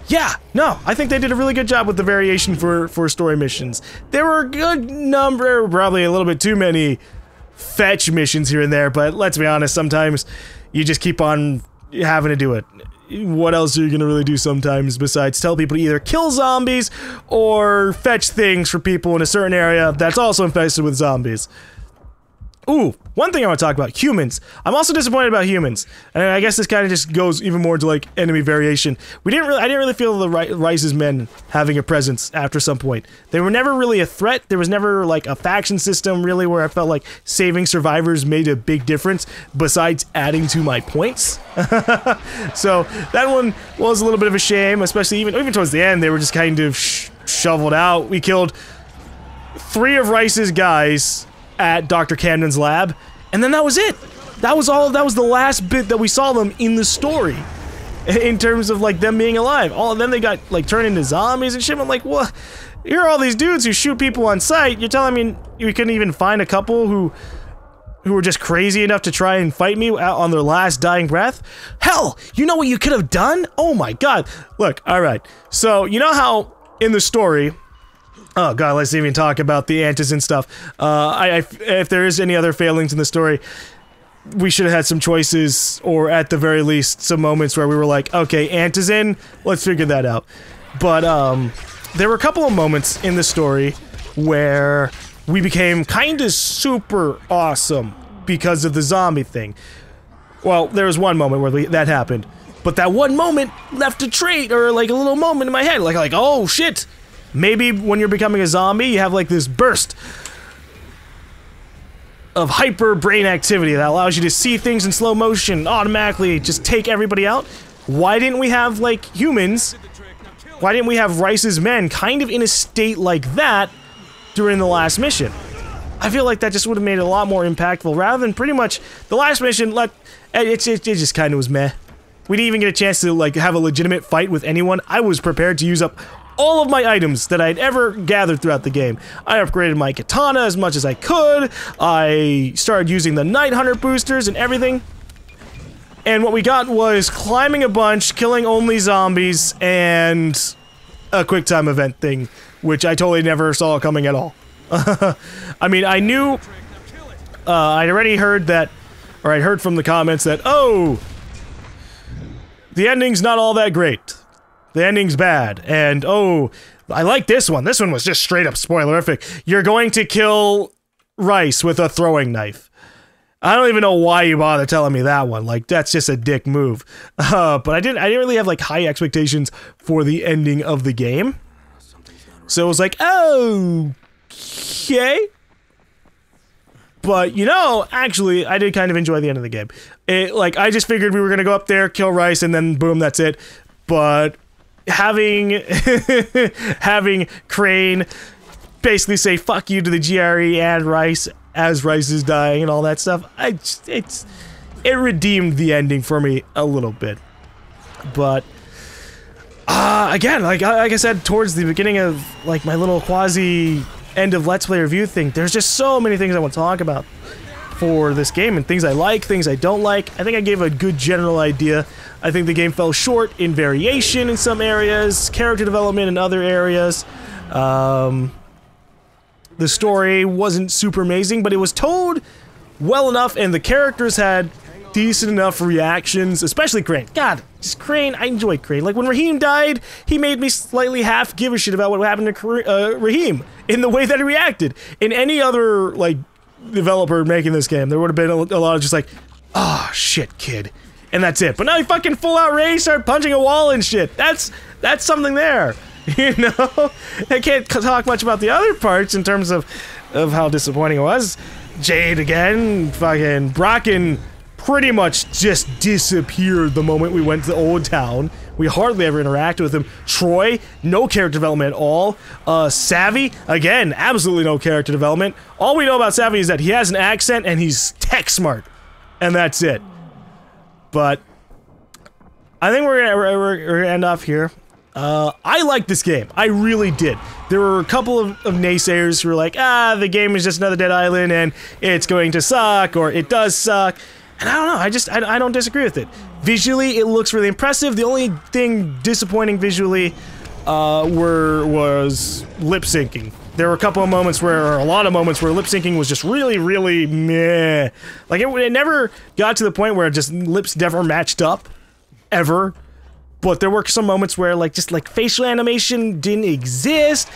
yeah, no, I think they did a really good job with the variation for story missions. There were a good number, probably a little bit too many fetch missions here and there, but let's be honest, sometimes you just keep on having to do it. What else are you gonna really do sometimes besides tell people to either kill zombies or fetch things for people in a certain area that's also infested with zombies? Ooh, one thing I want to talk about, humans. I'm also disappointed about humans. And I guess this kind of just goes even more to like enemy variation. I didn't really feel the Rice's men having a presence after some point. They were never really a threat. There was never like a faction system really where I felt like saving survivors made a big difference besides adding to my points. So that one was a little bit of a shame, especially even towards the end. They were just kind of shoveled out. We killed 3 of Rice's guys at Dr. Camden's lab, and then that was it. That was the last bit that we saw them in the story, in terms of like them being alive. All of them, they got like turned into zombies and shit. I'm like, what? Here are all these dudes who shoot people on sight. You're telling me you couldn't even find a couple who were just crazy enough to try and fight me out on their last dying breath? Hell, you know what you could have done? Oh my god. Look, alright. So, you know how in the story, oh god, let's even talk about the Antis and stuff. If there is any other failings in the story, we should have had some choices, or at the very least, some moments where we were like, okay, Antis in, let's figure that out. But, there were a couple of moments in the story where we became kinda super awesome because of the zombie thing. Well, there was one moment where that happened, but that one moment left a trait, or like a little moment in my head, like, oh shit! Maybe when you're becoming a zombie, you have like this burst of hyper brain activity that allows you to see things in slow motion, automatically just take everybody out. Why didn't we have like humans? Why didn't we have Rice's men kind of in a state like that during the last mission? I feel like that just would have made it a lot more impactful, rather than pretty much the last mission. It just kind of was meh. We didn't even get a chance to like have a legitimate fight with anyone. I was prepared to use up all of my items that I'd ever gathered throughout the game. I upgraded my katana as much as I could. I started using the Night Hunter boosters and everything. And what we got was climbing a bunch, killing only zombies, and a quick time event thing, which I totally never saw coming at all. I mean, I knew, I'd already heard that, or I'd heard from the comments that, oh, the ending's not all that great. The ending's bad, and oh, I like this one. This one was just straight up spoilerific. You're going to kill Rice with a throwing knife. I don't even know why you bother telling me that one. Like, that's just a dick move. But I didn't really have like high expectations for the ending of the game. So it was like, oh, okay. But you know, actually, I did kind of enjoy the end of the game. Like, I just figured we were gonna go up there, kill Rice, and then boom, that's it. But having having Crane basically say fuck you to the GRE and Rice as Rice is dying and all that stuff, it redeemed the ending for me a little bit. But again, like I said towards the beginning of like my little quasi end of Let's Play review thing, there's just so many things I want to talk about for this game, and things I like, things I don't like. I think I gave a good general idea. I think the game fell short in variation in some areas, character development in other areas. The story wasn't super amazing, but it was told well enough, and the characters had decent enough reactions, especially Crane. God, just Crane, I enjoy Crane. Like, when Raheem died, he made me slightly half give a shit about what happened to Raheem in the way that he reacted. In any other, like, developer making this game, there would have been a lot of just like, oh, shit, kid. And that's it. But now he fucking full out rage, start punching a wall and shit. That's something there. You know? I can't talk much about the other parts in terms of how disappointing it was. Jade again. Fucking Bracken pretty much just disappeared the moment we went to the Old Town. We hardly ever interacted with him. Troy, no character development at all. Savvy, again, absolutely no character development. All we know about Savvy is that he has an accent and he's tech smart. And that's it. But I think we're gonna end off here. I liked this game. I really did. There were a couple of naysayers who were like, the game is just another Dead Island and it's going to suck, or it does suck. And I don't know, I don't disagree with it. Visually, it looks really impressive. The only thing disappointing visually was lip syncing. There were a couple of moments where, or a lot of moments where lip syncing was just really, really meh. Like, it never got to the point where just lips never matched up, ever. But there were some moments where, like, just, like, facial animation didn't exist.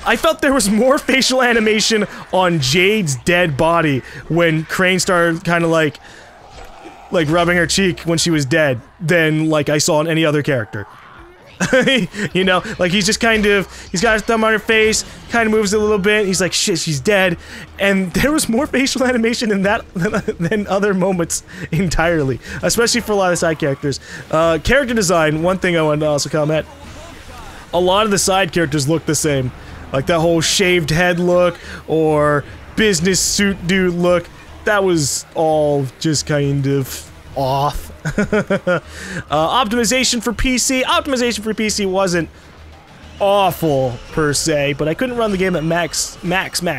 I felt there was more facial animation on Jade's dead body when Crane started kind of, like, rubbing her cheek when she was dead than, like, I saw in any other character. You know, like, he's just kind of, he's got his thumb on her face, kind of moves a little bit, he's like, shit, she's dead, and there was more facial animation in that than other moments entirely, especially for a lot of side characters. Character design, one thing I wanted to also comment, a lot of the side characters look the same, like that whole shaved head look, or business suit dude look, that was all just kind of off. Optimization for PC wasn't awful per se, but I couldn't run the game at max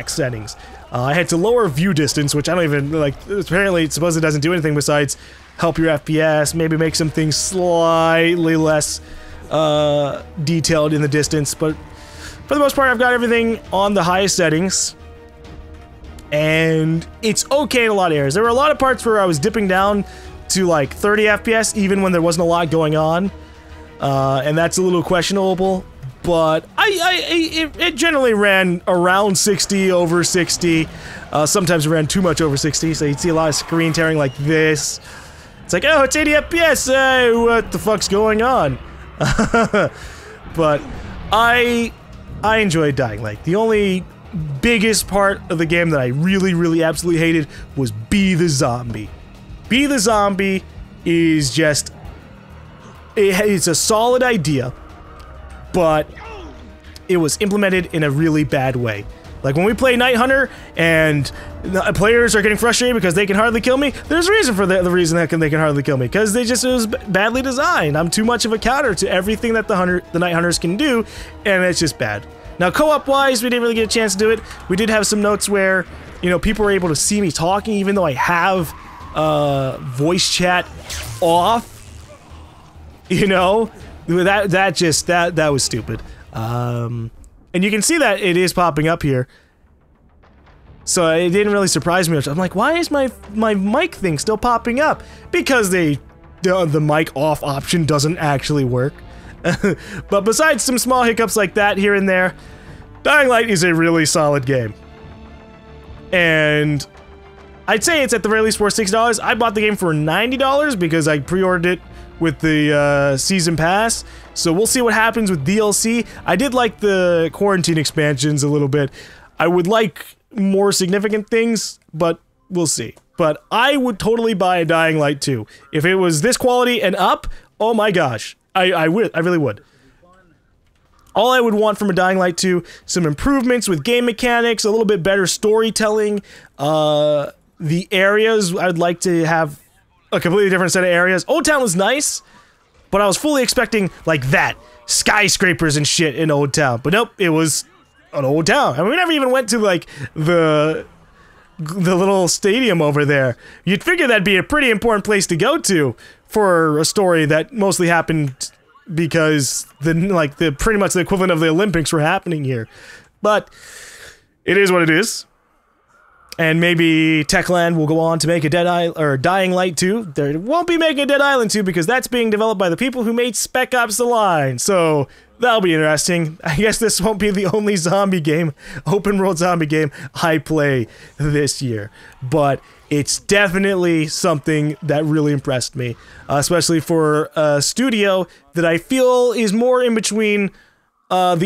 settings. I had to lower view distance, which I don't even, like, apparently it supposedly doesn't do anything besides help your FPS, maybe make some things slightly less detailed in the distance, but for the most part I've got everything on the highest settings. And it's okay in a lot of areas. There were a lot of parts where I was dipping down to like 30 FPS even when there wasn't a lot going on, and that's a little questionable, but it generally ran around 60, over 60, sometimes it ran too much over 60, so you'd see a lot of screen tearing like this. It's like, oh, it's 80 FPS, hey, what the fuck's going on? But I enjoyed Dying Light. The only biggest part of the game that I really absolutely hated was Be the Zombie. Be the Zombie is just, it's a solid idea, but it was implemented in a really bad way. Like when we play Night Hunter and the players are getting frustrated because they can hardly kill me, there's a reason for the reason that they can hardly kill me, because it was badly designed. I'm too much of a counter to everything that the Night Hunters can do, and it's just bad. Now, co-op wise, we didn't really get a chance to do it. We did have some notes where, you know, people were able to see me talking, even though I have voice chat off. You know, that was stupid. And you can see that it is popping up here. So it didn't really surprise me much. I'm like, why is my mic thing still popping up? Because the mic off option doesn't actually work. But besides some small hiccups like that here and there, Dying Light is a really solid game. And I'd say it's at the very least worth $60. I bought the game for $90 because I pre-ordered it with the season pass. So we'll see what happens with DLC. I did like the quarantine expansions a little bit. I would like more significant things, but we'll see. But I would totally buy a Dying Light 2. If it was this quality and up, oh my gosh. I really would. All I would want from a Dying Light 2, some improvements with game mechanics, a little bit better storytelling. The areas, I'd like to have a completely different set of areas. Old Town was nice, but I was fully expecting, like, that. Skyscrapers and shit in Old Town. But nope, it was an Old Town. I mean, we never even went to, like, the little stadium over there. You'd figure that'd be a pretty important place to go to for a story that mostly happened because pretty much the equivalent of the Olympics were happening here. But it is what it is. And maybe Techland will go on to make a Dying Light 2. They won't be making a Dead Island 2 because that's being developed by the people who made Spec Ops: The Line. So that'll be interesting. I guess this won't be the only zombie game, open world zombie game I play this year. But it's definitely something that really impressed me, especially for a studio that I feel is more in between they're a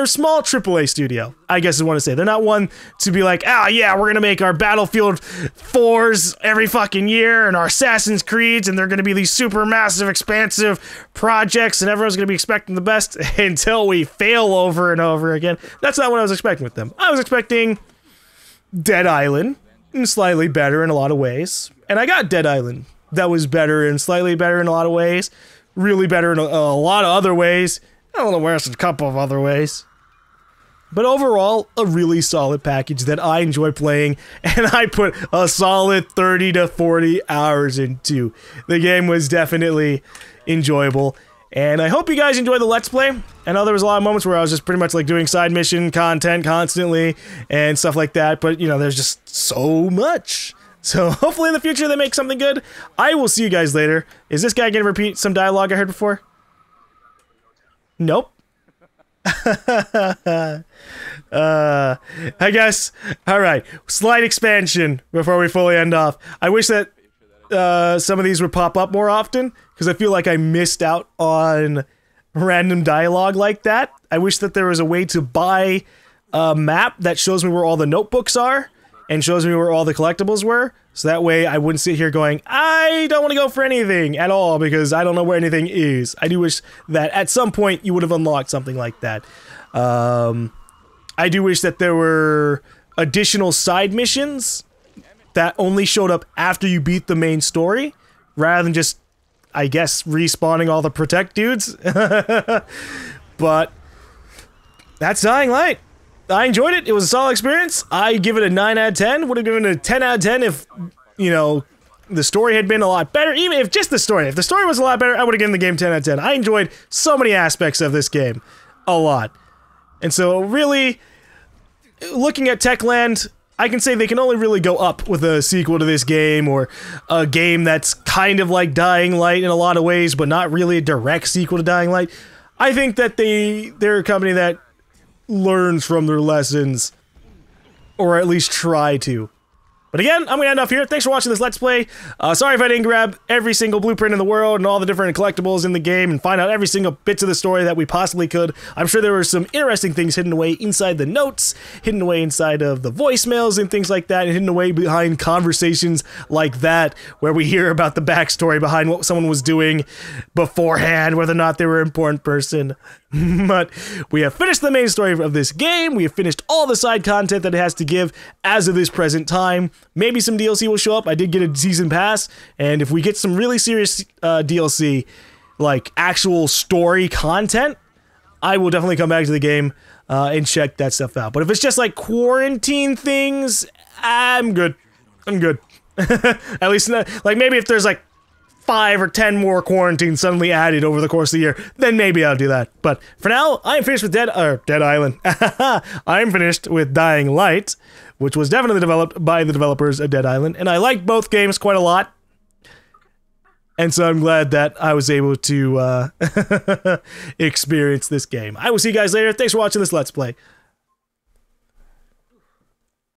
small AAA studio, I guess I want to say. They're not one to be like, ah, yeah, we're gonna make our Battlefield 4s every fucking year and our Assassin's Creeds, and they're gonna be these super massive, expansive projects, and everyone's gonna be expecting the best until we fail over and over again. That's not what I was expecting with them. I was expecting Dead Island, and slightly better in a lot of ways, and I got Dead Island. That was better and slightly better in a lot of ways. Really better in a lot of other ways. I don't know where's a couple of other ways. But overall, a really solid package that I enjoy playing, and I put a solid 30 to 40 hours into. The game was definitely enjoyable, and I hope you guys enjoyed the Let's Play. I know there was a lot of moments where I was just pretty much like doing side mission content constantly and stuff like that, but you know, there's just so much. So hopefully in the future they make something good. I will see you guys later. Is this guy gonna repeat some dialogue I heard before? Nope. I guess. Alright, slight expansion before we fully end off. I wish that some of these would pop up more often, because I feel like I missed out on random dialogue like that. I wish that there was a way to buy a map that shows me where all the notebooks are, and shows me where all the collectibles were, so that way I wouldn't sit here going, I don't want to go for anything at all because I don't know where anything is. I do wish that at some point you would have unlocked something like that. I do wish that there were additional side missions that only showed up after you beat the main story, rather than just, I guess, respawning all the Protect dudes. But that's Dying Light. I enjoyed it. It was a solid experience. I give it a 9 out of 10. Would have given it a 10 out of 10 if, you know, the story had been a lot better. Even if just the story. If the story was a lot better, I would have given the game 10 out of 10. I enjoyed so many aspects of this game. A lot. And so, really, looking at Techland, I can say they can only really go up with a sequel to this game, or a game that's kind of like Dying Light in a lot of ways, but not really a direct sequel to Dying Light. I think that they're a company that learns from their lessons, or at least try to. But again, I'm gonna end off here. Thanks for watching this Let's Play. Sorry if I didn't grab every single blueprint in the world and all the different collectibles in the game and find out every single bits of the story that we possibly could. I'm sure there were some interesting things hidden away inside the notes, hidden away inside of the voicemails and things like that, and hidden away behind conversations like that, where we hear about the backstory behind what someone was doing beforehand, whether or not they were an important person. But we have finished the main story of this game. We have finished all the side content that it has to give as of this present time. Maybe some DLC will show up. I did get a season pass, and if we get some really serious DLC, like actual story content, I will definitely come back to the game and check that stuff out. But if it's just like quarantine things, I'm good. I'm good. At least, like, maybe if there's like 5 or 10 more quarantines suddenly added over the course of the year, then maybe I'll do that. But for now, I am finished with Dead Island. I'm finished with Dying Light, which was definitely developed by the developers of Dead Island, and I like both games quite a lot. And so I'm glad that I was able to experience this game. I will see you guys later. Thanks for watching this Let's Play.